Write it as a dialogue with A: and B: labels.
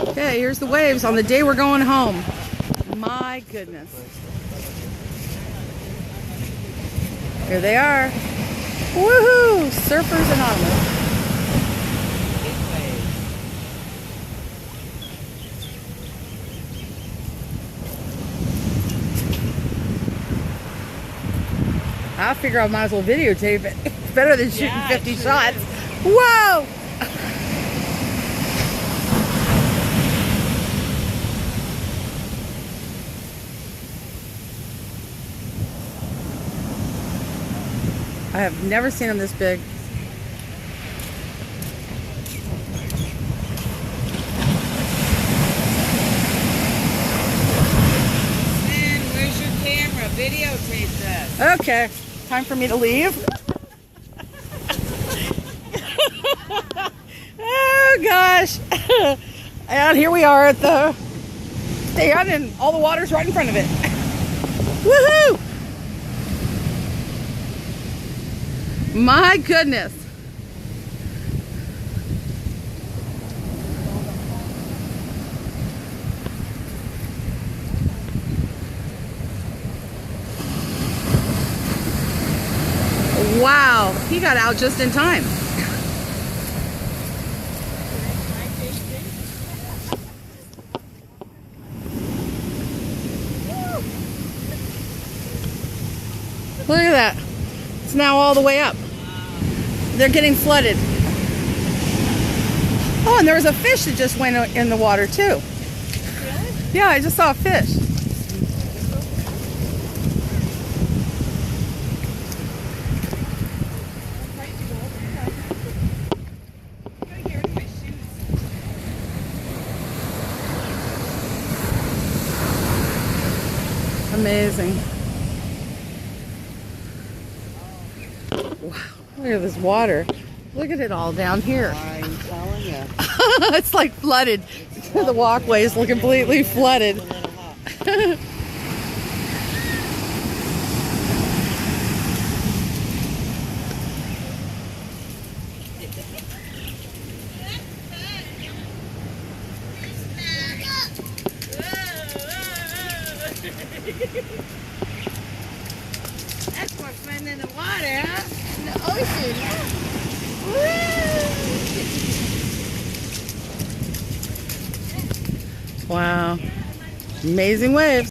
A: Okay, here's the waves on the day we're going home. My goodness. Here they are. Woohoo! Surfers Anonymous. I figure I might as well videotape it. It's better than shooting 50 shots. Whoa! I have never seen them this big.
B: Man, where's your camera? Videotape this.
A: Okay, time for me to leave. Oh gosh. And here we are at the stand and all the water's right in front of it. Woohoo! My goodness. Wow, he got out just in time. Look at that. It's now all the way up. They're getting flooded. Oh, and there was a fish that just went in the water too.
B: Really?
A: Yeah, I just saw a fish. Amazing. Wow, look at this water. Look at it all down here.
B: I'm telling you.
A: It's like flooded. The walkways look completely flooded.
B: That's more fun than the water, huh? In the ocean, huh?
A: Wow. Amazing waves.